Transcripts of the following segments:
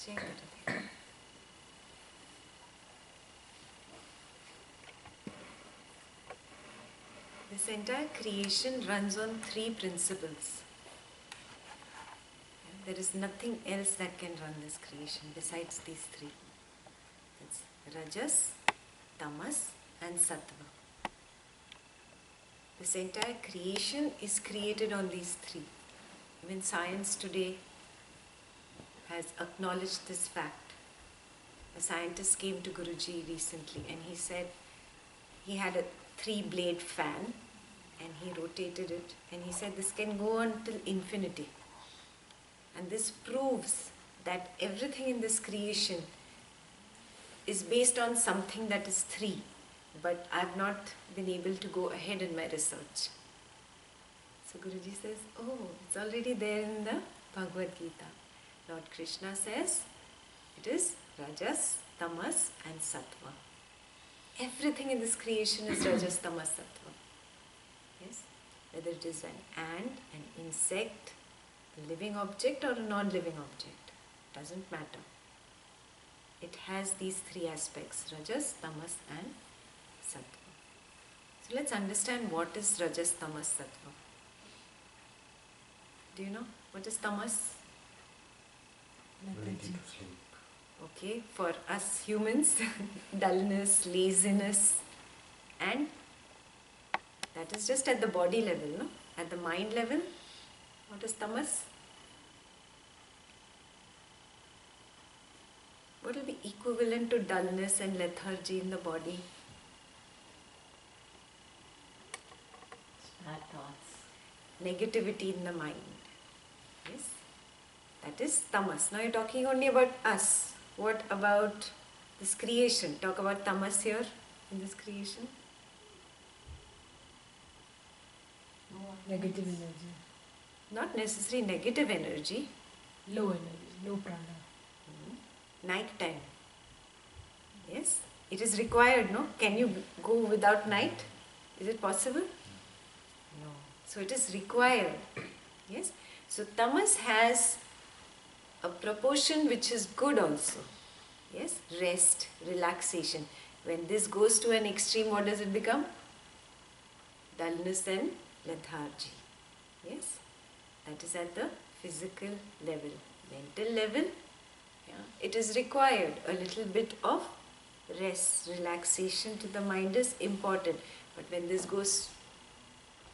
Check it. This entire creation runs on three principles. There is nothing else that can run this creation besides these three. It's Rajas, Tamas and Sattva. This entire creation is created on these three. Even science today has acknowledged this fact. A scientist came to Guruji recently and he said he had a 3-blade fan and he rotated it and he said this can go on till infinity. And this proves that everything in this creation is based on something that is 3. But I have not been able to go ahead in my research. So Guruji says, oh, it's already there in the Bhagavad Gita. Lord Krishna says, it is Rajas, Tamas and Sattva. Everything in this creation is Rajas, Tamas, Sattva. Yes? Whether it is an ant, an insect, a living object or a non-living object. Doesn't matter. It has these 3 aspects, Rajas, Tamas and Sattva. So let's understand what is Rajas, Tamas, Sattva. Do you know what is Tamas? Ability to sleep. Okay, for us humans, dullness, laziness, and that is just at the body level, no? At the mind level, what is Tamas? What will be equivalent to dullness and lethargy in the body? Bad thoughts. Negativity in the mind. Yes? That is Tamas. Now you're talking only about us. What about this creation? Talk about Tamas here in this creation. Negative energy. Not necessarily negative energy. Low energy, low prana. Night time. Yes? It is required, no? Can you go without night? Is it possible? No. So it is required. Yes? So Tamas has a proportion which is good also. Yes? Rest, relaxation. When this goes to an extreme, what does it become? Dullness and lethargy. Yes? That is at the physical level. Mental level, it is required. A little bit of rest, relaxation to the mind is important. But when this goes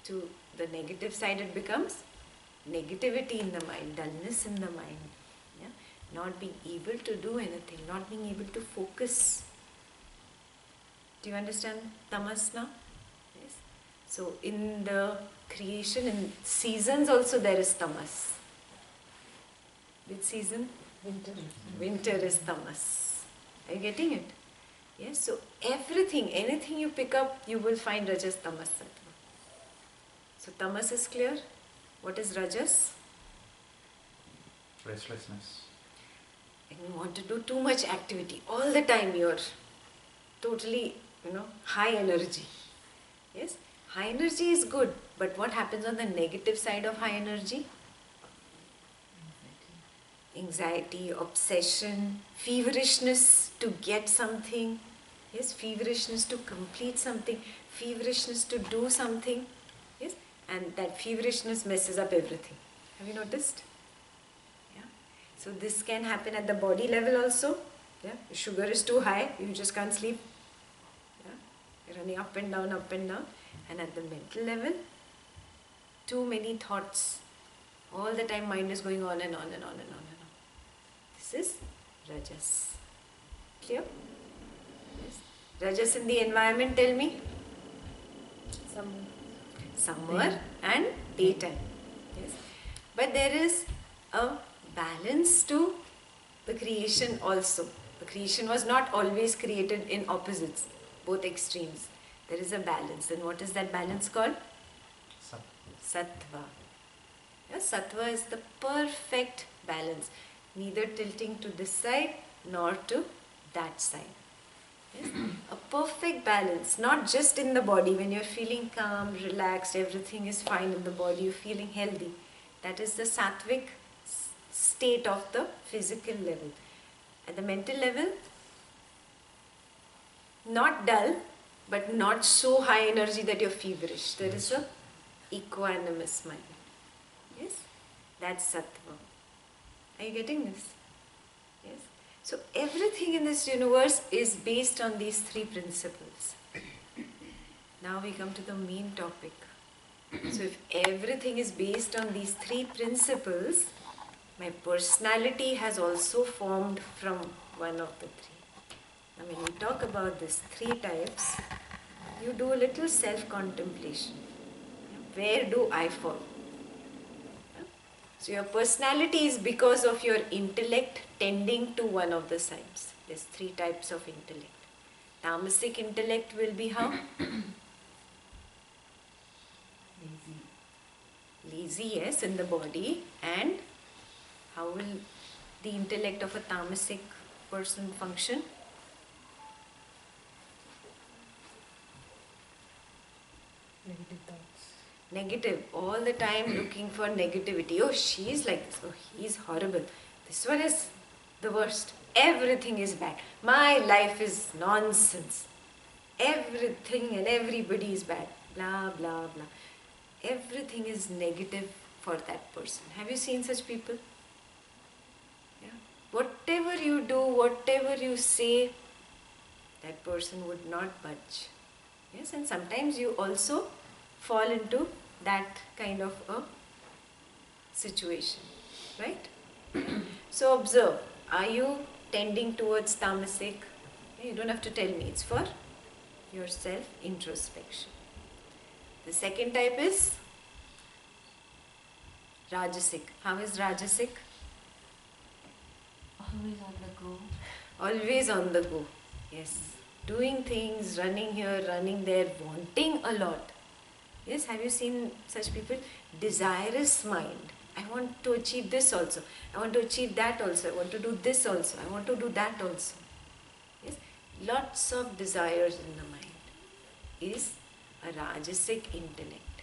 to the negative side, it becomes negativity in the mind, dullness in the mind. Yeah? Not being able to do anything, not being able to focus. Do you understand Tamas now? Yes. So in the creation, in seasons also there is Tamas. Which season? Winter. Winter is Tamas. Are you getting it? Yes. So everything, anything you pick up, you will find Rajas, Tamas, Sattva. So Tamas is clear. What is Rajas? Restlessness. And you want to do too much activity. All the time you're totally, high energy. Yes? High energy is good. But what happens on the negative side of high energy? Anxiety, obsession, feverishness to get something, yes, feverishness to complete something, feverishness to do something, yes, and that feverishness messes up everything. Have you noticed? Yeah. So this can happen at the body level also. Yeah. The sugar is too high, you just can't sleep. Yeah. You're running up and down, and at the mental level, too many thoughts. All the time mind is going on and on and on and on and on. This is Rajas. Clear? Yes. Rajas in the environment, tell me. Summer and daytime. Yes. But there is a balance to the creation also. The creation was not always created in opposites, both extremes. There is a balance. And what is that balance called? Sattva. Yes, Sattva is the perfect balance. Neither tilting to this side nor to that side. Yes? A perfect balance, not just in the body. When you're feeling calm, relaxed, everything is fine in the body, you're feeling healthy. That is the Sattvic state of the physical level. At the mental level, not dull, but not so high energy that you're feverish. There is a equanimous mind. Yes? That's Sattva. Are you getting this? Yes? So everything in this universe is based on these three principles. Now we come to the main topic. So if everything is based on these three principles, my personality has also formed from one of the three. Now when we talk about these three types, you do a little self-contemplation. Where do I fall? So your personality is because of your intellect tending to one of the sides. There's three types of intellect. Tamasic intellect will be how? Lazy, yes, in the body. And how will the intellect of a tamasic person function? Negative thoughts. Negative, all the time looking for negativity. Oh, she's like this. Oh, he's horrible. This one is the worst. Everything is bad. My life is nonsense. Everything and everybody is bad. Blah, blah, blah. Everything is negative for that person. Have you seen such people? Yeah. Whatever you do, whatever you say, that person would not budge. Yes, and sometimes you also fall into that kind of a situation, right? So observe, are you tending towards tamasic? You don't have to tell me, it's for your self-introspection. The second type is rajasic. How is rajasic? Always on the go. Always on the go. Yes. Doing things, running here, running there, wanting a lot. Yes, have you seen such people? Desirous mind. I want to achieve this also. I want to achieve that also. I want to do this also. I want to do that also. Yes, lots of desires in the mind is a rajasic intellect.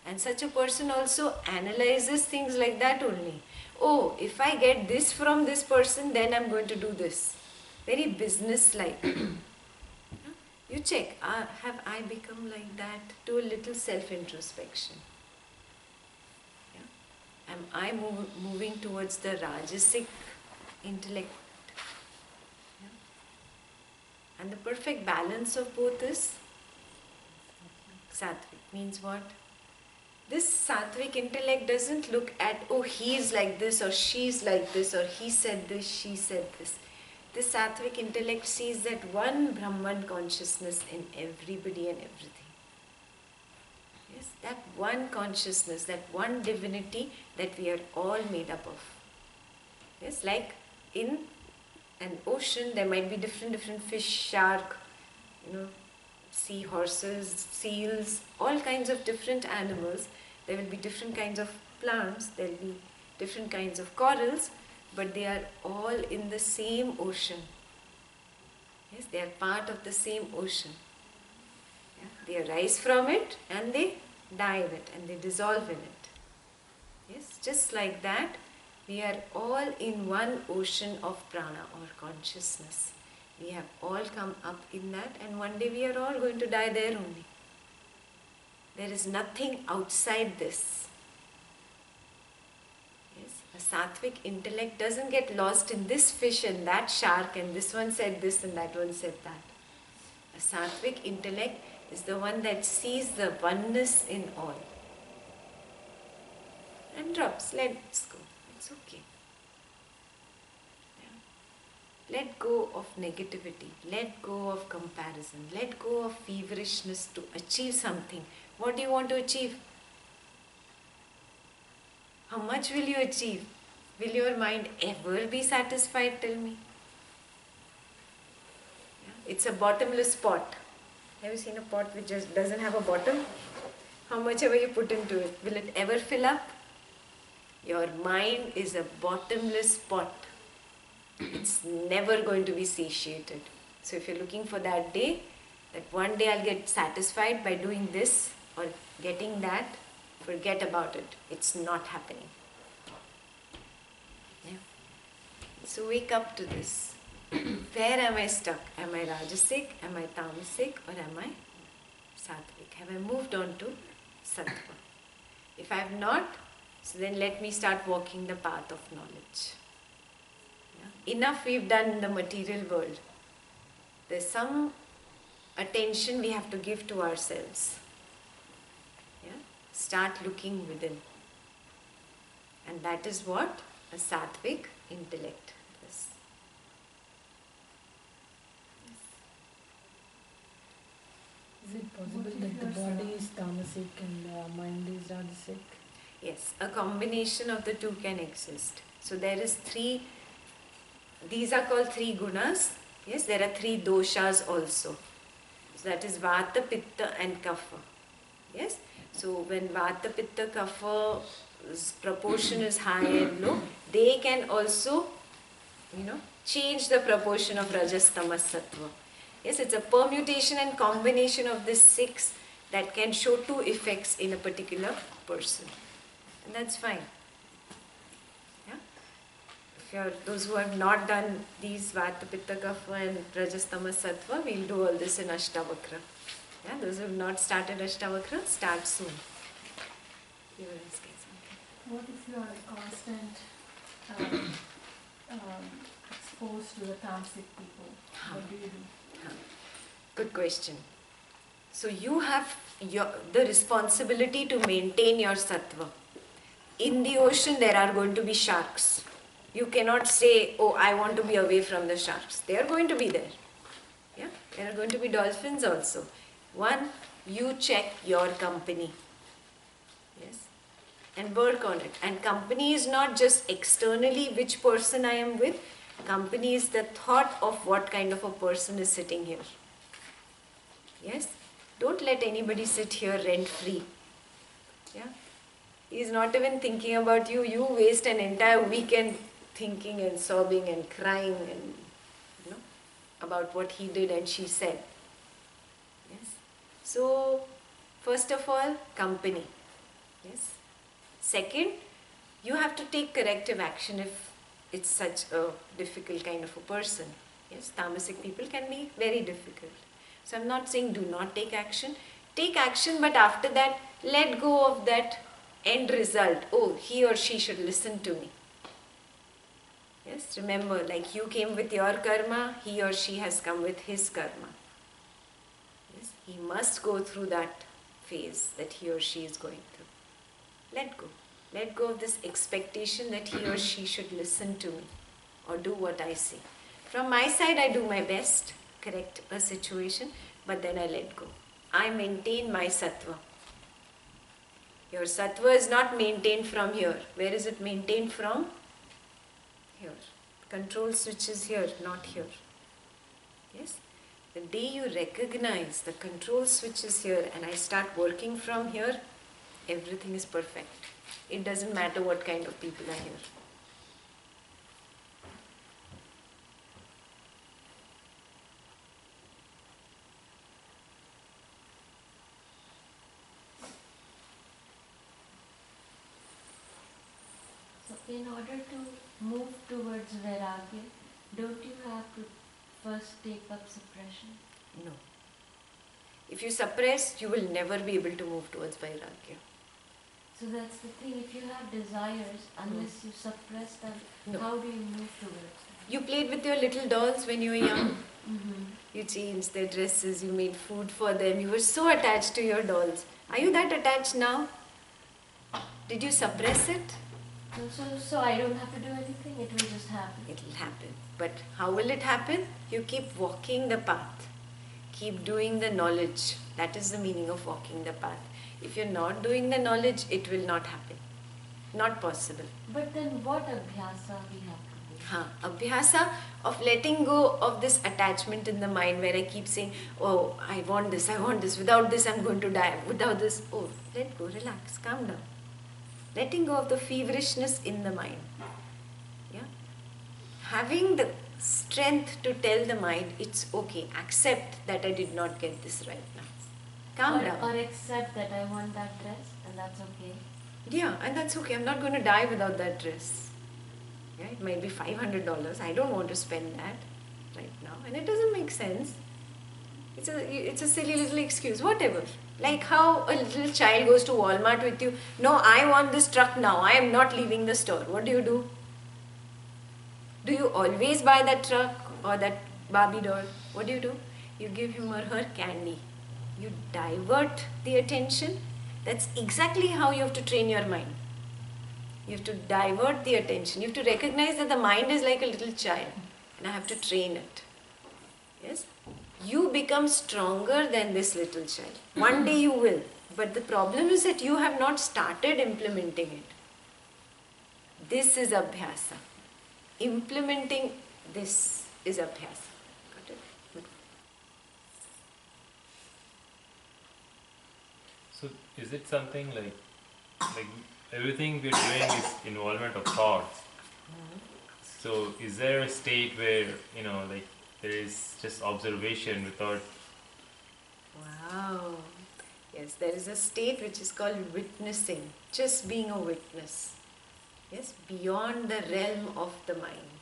And such a person also analyzes things like that only. Oh, if I get this from this person, then I'm going to do this. Very business-like. You check, have I become like that? Do a little self-introspection. Yeah? Am I moving towards the rajasic intellect? Yeah? And the perfect balance of both is Sattvic. Means what? This Sattvic intellect doesn't look at, oh, he's like this, or she's like this, or he said this, she said this. This Sattvic intellect sees that one Brahman consciousness in everybody and everything. Yes, that one consciousness, that one divinity that we are all made up of. Yes, like in an ocean, there might be different fish, shark, sea horses, seals, all kinds of different animals. There will be different kinds of plants, there will be different kinds of corals, but they are all in the same ocean. Yes, they are part of the same ocean. Yeah? They arise from it and they die in it and they dissolve in it. Yes, just like that, we are all in one ocean of prana or consciousness. We have all come up in that, and one day we are all going to die there only. There is nothing outside this. Yes, a sattvic intellect doesn't get lost in this fish and that shark, and this one said this and that one said that. A sattvic intellect is the one that sees the oneness in all. And drops, let's go. It's okay. Let go of negativity, let go of comparison, let go of feverishness to achieve something. What do you want to achieve? How much will you achieve? Will your mind ever be satisfied, tell me? Yeah? It's a bottomless pot. Have you seen a pot which just doesn't have a bottom? How much ever you put into it, will it ever fill up? Your mind is a bottomless pot. It's never going to be satiated. So if you're looking for that day, that one day I'll get satisfied by doing this or getting that, forget about it. It's not happening. Yeah. So wake up to this. Where am I stuck? Am I Rajasic? Am I Tamasic? Or am I Sattvic? Have I moved on to Sattva? If I have not, so then let me start walking the path of knowledge. Yeah? Enough we've done in the material world. There's some attention we have to give to ourselves. Yeah? Start looking within. And that is what a Sattvic intellect is. Is it possible that the body is tamasic and the mind is rajasic? Yes, a combination of the two can exist. So there is three, these are called three gunas. Yes, there are three doshas also. So that is vata, pitta and kapha. Yes, so when vata, pitta, kapha's proportion is high and low, they can also, change the proportion of rajas, tamas, sattva. Yes, it's a permutation and combination of these six that can show two effects in a particular person. And that's fine. Yeah? If you're those who have not done these vata, pitta, kapha and rajas, tamas, sattva, we'll do all this in Ashtavakra. Yeah? Those who have not started Ashtavakra, start soon. You were asking something. What if you are exposed to the tamasic people? What do you do? Good question. So you have the responsibility to maintain your sattva. In the ocean there are going to be sharks. You cannot say, oh, I want to be away from the sharks. They are going to be there. Yeah? There are going to be dolphins also. One, you check your company. Yes? And work on it. And company is not just externally which person I am with. Company is the thought of what kind of a person is sitting here. Yes? Don't let anybody sit here rent free. Yeah? He's not even thinking about you. You waste an entire weekend thinking and sobbing and crying and about what he did and she said. Yes? So, first of all, company. Yes? Second, you have to take corrective action if it's such a difficult kind of a person. Yes, tamasic people can be very difficult. So I'm not saying do not take action. Take action, but after that, let go of that end result. Oh, he or she should listen to me. Yes, remember, like you came with your karma, he or she has come with his karma. Yes, he must go through that phase that he or she is going through. Let go. Let go of this expectation that he or she should listen to me or do what I say. From my side, I do my best, correct a situation, but then I let go. I maintain my sattva. Your sattva is not maintained from here. Where is it maintained from? Here. Control switch is here, not here. Yes? The day you recognize the control switch is here and I start working from here, everything is perfect. It doesn't matter what kind of people are here. So in order to move towards vairagya, don't you have to first take up suppression? No. If you suppress, you will never be able to move towards vairagya. So that's the thing, if you have desires, unless you suppress them, No. how do you move towards them? You played with your little dolls when you were young. Mm-hmm. You changed their dresses, you made food for them. You were so attached to your dolls. Are you that attached now? Did you suppress it? So I don't have to do anything, it will just happen. It will happen. But how will it happen? You keep walking the path. Keep doing the knowledge. That is the meaning of walking the path. If you're not doing the knowledge, it will not happen. Not possible. But then what abhyasa we have to do? Abhyasa of letting go of this attachment in the mind where I keep saying, oh, I want this, without this I'm going to die, without this, oh, let go, relax, calm down. Letting go of the feverishness in the mind. Yeah? Having the strength to tell the mind, it's okay, accept that I did not get this right now. Calm down. Or accept that I want that dress and that's okay. Yeah, and that's okay. I'm not going to die without that dress. Yeah, it might be $500. I don't want to spend that. right now, and it doesn't make sense. It's a silly little excuse, whatever. Like how a little child goes to Walmart with you, no, I want this truck now, I am not leaving the store. What do? Do you always buy that truck or that Barbie doll? What do? You give him or her candy. You divert the attention. That's exactly how you have to train your mind. You have to divert the attention. You have to recognize that the mind is like a little child and I have to train it. Yes? You become stronger than this little child. One day you will. But the problem is that you have not started implementing it. This is abhyasa. Implementing this is abhyasa. Got it? So is it something like everything we're doing is involvement of thoughts? So is there a state where, like there is just observation without... Wow. Yes, there is a state which is called witnessing, just being a witness. Yes, beyond the realm of the mind,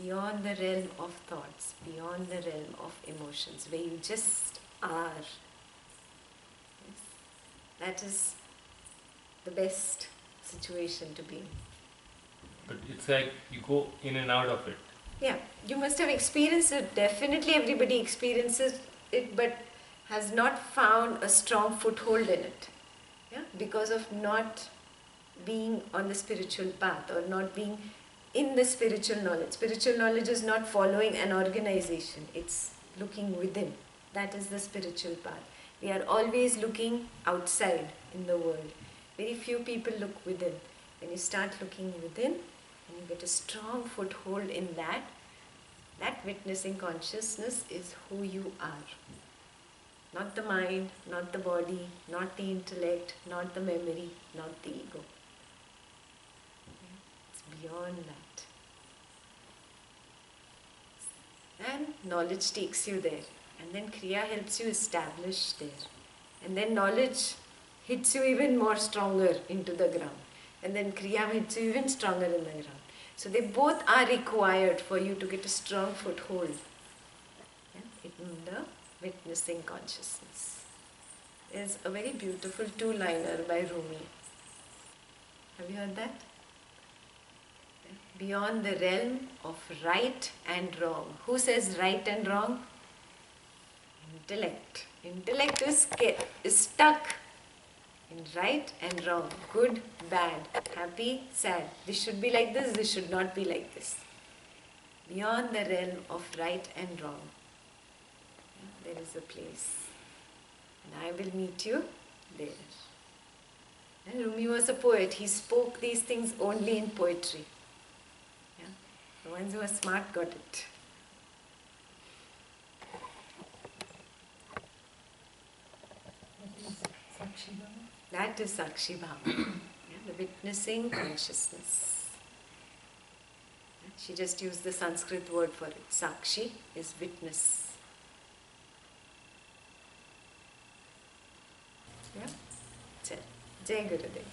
beyond the realm of thoughts, beyond the realm of emotions, where you just are. Yes, that is the best situation to be in. But it's like you go in and out of it. Yeah, you must have experienced it. Definitely everybody experiences it, but has not found a strong foothold in it. Yeah, because of not being on the spiritual path or not being in the spiritual knowledge. Spiritual knowledge is not following an organization, it's looking within. That is the spiritual path. We are always looking outside in the world. Very few people look within. When you start looking within and you get a strong foothold in that witnessing consciousness is who you are. Not the mind, not the body, not the intellect, not the memory, not the ego. It's beyond that. And knowledge takes you there. And then Kriya helps you establish there. And then knowledge hits you even more stronger into the ground. And then Kriya hits you even stronger in the ground. So they both are required for you to get a strong foothold in the witnessing consciousness. There's a very beautiful two-liner by Rumi. Have you heard that? Beyond the realm of right and wrong. Who says right and wrong? Intellect. Intellect is stuck in right and wrong, good, bad, happy, sad. This should be like this should not be like this. Beyond the realm of right and wrong, there is a place. And I will meet you there. And Rumi was a poet. He spoke these things only in poetry. Yeah? The ones who are smart got it. That is Sakshi Bhava, the witnessing consciousness. She just used the Sanskrit word for it. Sakshi is witness. Yeah? Jai Gurudev.